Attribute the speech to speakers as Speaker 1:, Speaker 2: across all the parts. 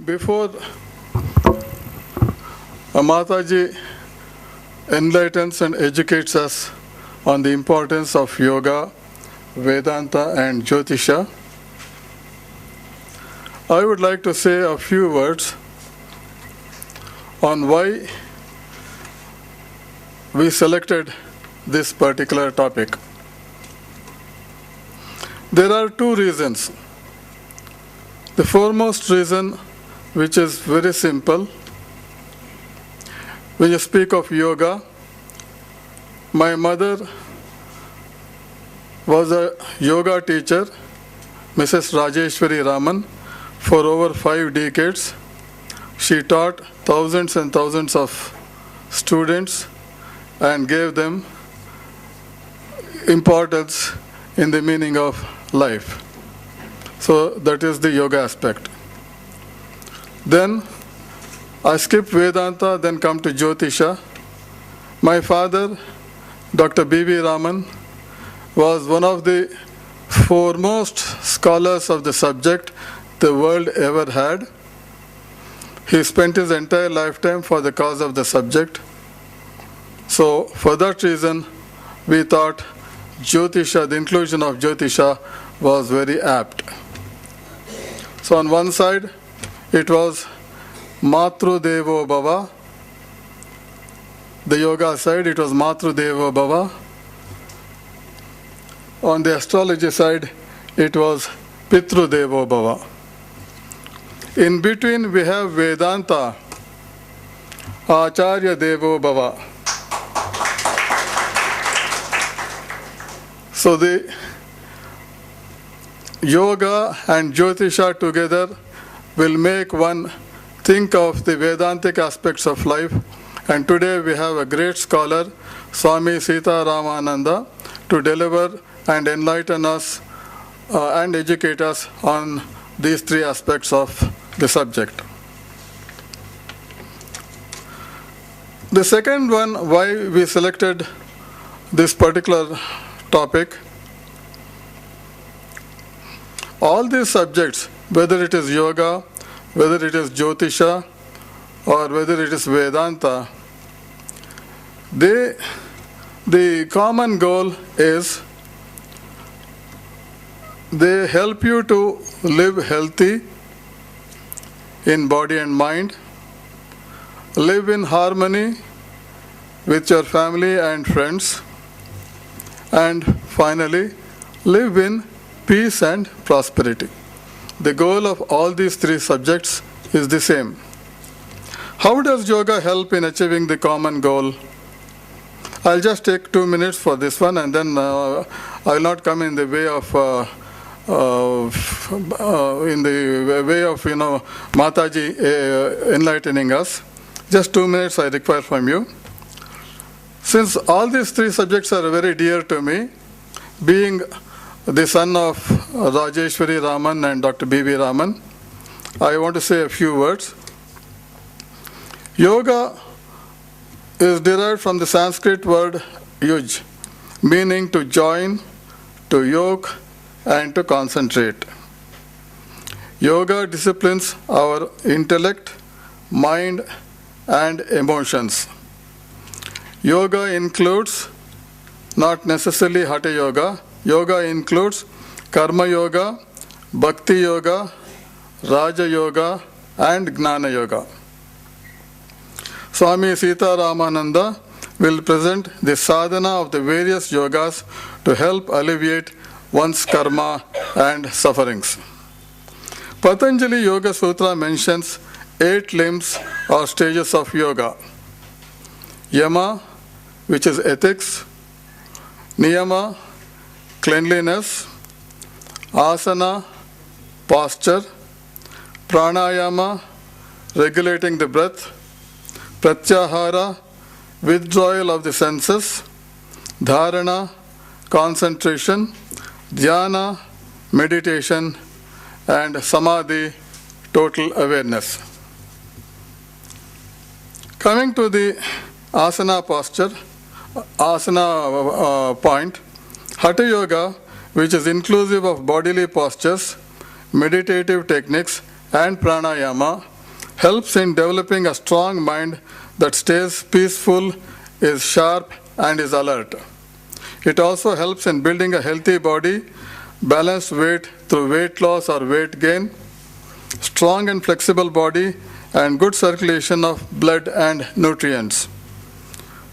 Speaker 1: Before Mataji enlightens and educates us on the importance of yoga, Vedanta and Jyotisha, I would like to say a few words on why we selected this particular topic. There are two reasons. The foremost reason, which is very simple, when you speak of yoga, my mother was a yoga teacher, Mrs. Rajeshwari Raman, for over 5 decades. She taught thousands and thousands of students and gave them importance in the meaning of life. So that is the yoga aspect. Then I skip Vedanta, then come to Jyotisha. My father, Dr. B.V. Raman, was one of the foremost scholars of the subject the world ever had. He spent his entire lifetime for the cause of the subject. So for that reason, we thought Jyotisha, the inclusion of Jyotisha, was very apt. So on one side, it was Matru Devo Bhava. The yoga side, it was Matru Devo Bhava. On the astrology side, it was Pitru Devo Bhava. In between, we have Vedanta, Acharya Devo Bhava. So the yoga and Jyotisha together will make one think of the Vedantic aspects of life. And today we have a great scholar, Swami Sita Ramananda, to deliver and enlighten us and educate us on these 3 aspects of the subject. The second one, why we selected this particular topic, all these subjects, whether it is yoga, whether it is Jyotisha, or whether it is Vedanta, the common goal is they help you to live healthy in body and mind, live in harmony with your family and friends, and finally, live in peace and prosperity. The goal of all these 3 subjects is the same. How does yoga help in achieving the common goal? I'll just take 2 minutes for this one, and then I will not come in the way of Mataji enlightening us. Just 2 minutes I require from you. Since all these 3 subjects are very dear to me, being the son of Rajeshwari Raman and Dr. B.V. Raman, I want to say a few words. Yoga is derived from the Sanskrit word yuj, meaning to join, to yoke, and to concentrate. Yoga disciplines our intellect, mind, and emotions. Yoga includes not necessarily Hatha Yoga. Yoga includes Karma Yoga, Bhakti Yoga, Raja Yoga, and Gnana Yoga. Swami Sita Ramananda will present the sadhana of the various yogas to help alleviate one's karma and sufferings. Patanjali Yoga Sutra mentions 8 limbs or stages of yoga. Yama, which is ethics, Niyama, cleanliness, Asana, posture, Pranayama, regulating the breath, Pratyahara, withdrawal of the senses, Dharana, concentration, Dhyana, meditation, and Samadhi, total awareness. Coming to the asana posture, asana point, Hatha Yoga, which is inclusive of bodily postures, meditative techniques, and pranayama, helps in developing a strong mind that stays peaceful, is sharp, and is alert. It also helps in building a healthy body, balanced weight through weight loss or weight gain, strong and flexible body, and good circulation of blood and nutrients.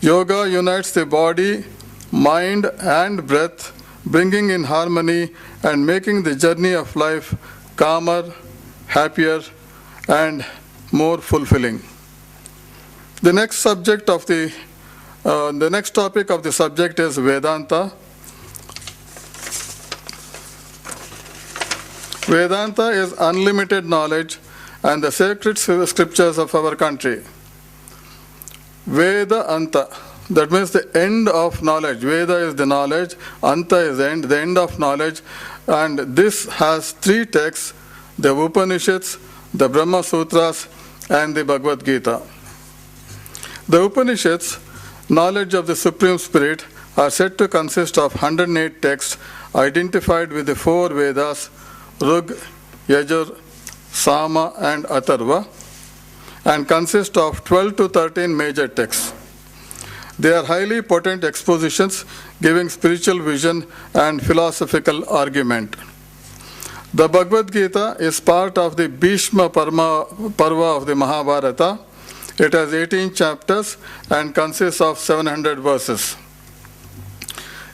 Speaker 1: Yoga unites the body, mind, and breath, bringing in harmony and making the journey of life calmer, happier, and more fulfilling. The next topic of the subject is Vedanta. Vedanta is unlimited knowledge and the sacred scriptures of our country. Veda Anta, that means the end of knowledge. Veda is the knowledge, Anta is the end of knowledge, and this has three texts: the Upanishads, the Brahma Sutras, and the Bhagavad Gita. The Upanishads, knowledge of the Supreme Spirit, are said to consist of 108 texts identified with the four Vedas, Rug, Yajur, Sama, and Atharva, and consist of 12 to 13 major texts. They are highly potent expositions giving spiritual vision and philosophical argument. The Bhagavad Gita is part of the Bhishma Parva of the Mahabharata. It has 18 chapters and consists of 700 verses.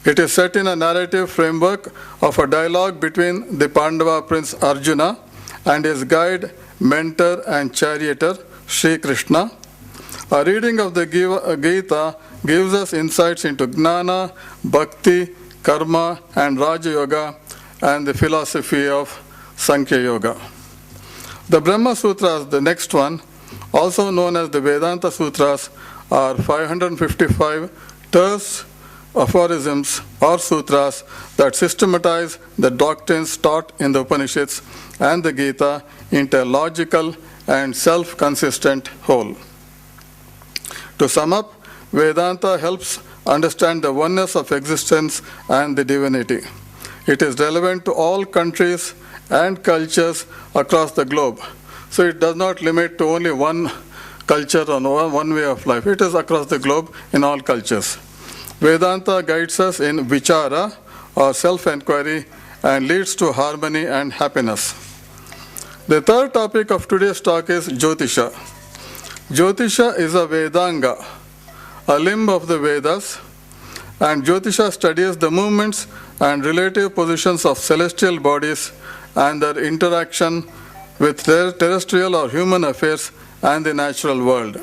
Speaker 1: It is set in a narrative framework of a dialogue between the Pandava prince Arjuna and his guide, mentor, and charioteer, Sri Krishna. A reading of the Gita gives us insights into Gnana, Bhakti, Karma, and Raja Yoga, and the philosophy of Sankhya Yoga. The Brahma Sutras, the next one, also known as the Vedanta Sutras, are 555 terse aphorisms or sutras that systematize the doctrines taught in the Upanishads and the Gita into a logical and self-consistent whole. To sum up, Vedanta helps understand the oneness of existence and the divinity. It is relevant to all countries and cultures across the globe. So it does not limit to only one culture or one way of life. It is across the globe in all cultures. Vedanta guides us in vichara or self-enquiry and leads to harmony and happiness. The third topic of today's talk is Jyotisha. Jyotisha is a Vedanga, a limb of the Vedas, and Jyotisha studies the movements and relative positions of celestial bodies and their interaction with terrestrial or human affairs and the natural world.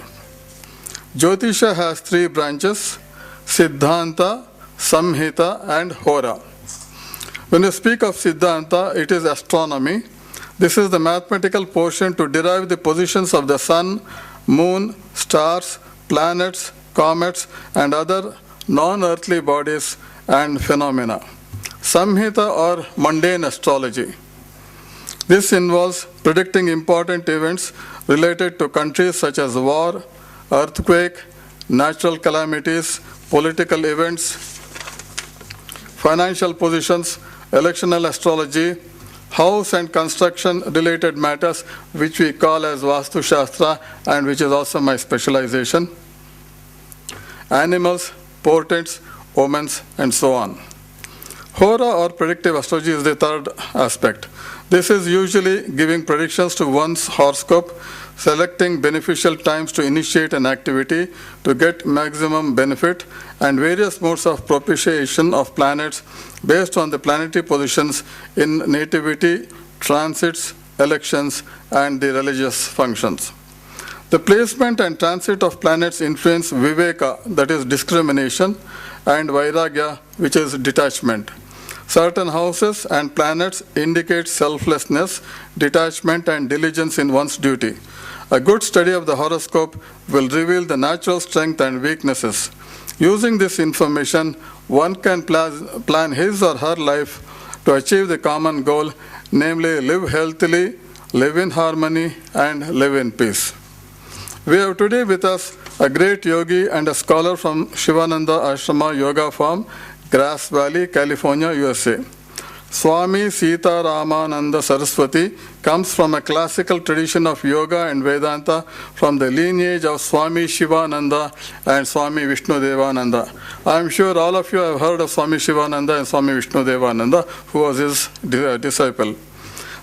Speaker 1: Jyotisha has three branches: Siddhanta, Samhita, and Hora. When you speak of Siddhanta, it is astronomy. This is the mathematical portion to derive the positions of the sun, moon, stars, planets, comets, and other non-earthly bodies and phenomena. Samhita or mundane astrology. This involves predicting important events related to countries such as war, earthquake, natural calamities, political events, financial positions, electional astrology, house and construction related matters, which we call as Vastu Shastra and which is also my specialization, animals, portents, omens, and so on. Hora or predictive astrology is the third aspect. This is usually giving predictions to one's horoscope, selecting beneficial times to initiate an activity to get maximum benefit, and various modes of propitiation of planets based on the planetary positions in nativity, transits, elections, and the religious functions. The placement and transit of planets influence viveka, that is discrimination, and vairagya, which is detachment. Certain houses and planets indicate selflessness, detachment, and diligence in one's duty. A good study of the horoscope will reveal the natural strength and weaknesses. Using this information, one can plan his or her life to achieve the common goal, namely live healthily, live in harmony, and live in peace. We have today with us a great yogi and a scholar from Shivananda Ashrama Yoga Farm, Grass Valley, California, USA. Swami Sita Ramananda Saraswati comes from a classical tradition of yoga and Vedanta from the lineage of Swami Shivananda and Swami Vishnudevananda. I am sure all of you have heard of Swami Shivananda and Swami Vishnudevananda, who was his disciple.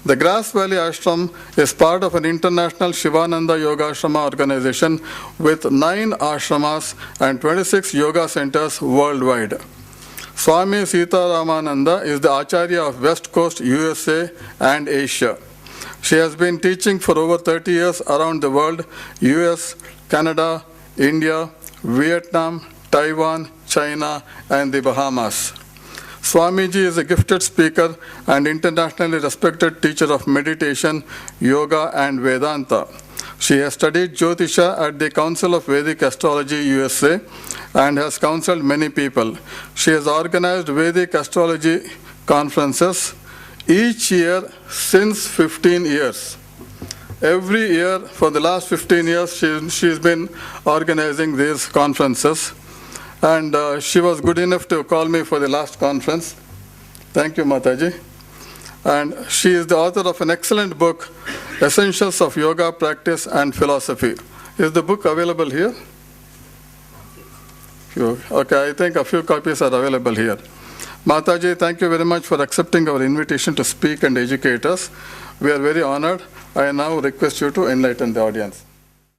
Speaker 1: The Grass Valley Ashram is part of an international Shivananda Yoga Ashrama organization with 9 ashramas and 26 yoga centers worldwide. Swami Sita Ramananda is the Acharya of West Coast, USA and Asia. She has been teaching for over 30 years around the world, US, Canada, India, Vietnam, Taiwan, China and the Bahamas. Swamiji is a gifted speaker and internationally respected teacher of meditation, yoga and Vedanta. She has studied Jyotisha at the Council of Vedic Astrology, USA, and has counseled many people. She has organized Vedic astrology conferences each year since 15 years. Every year for the last 15 years, she's been organizing these conferences. And she was good enough to call me for the last conference. Thank you, Mataji. And she is the author of an excellent book, Essentials of Yoga Practice and Philosophy. Is the book available here? Okay, I think a few copies are available here. Mataji, thank you very much for accepting our invitation to speak and educate us. We are very honored. I now request you to enlighten the audience.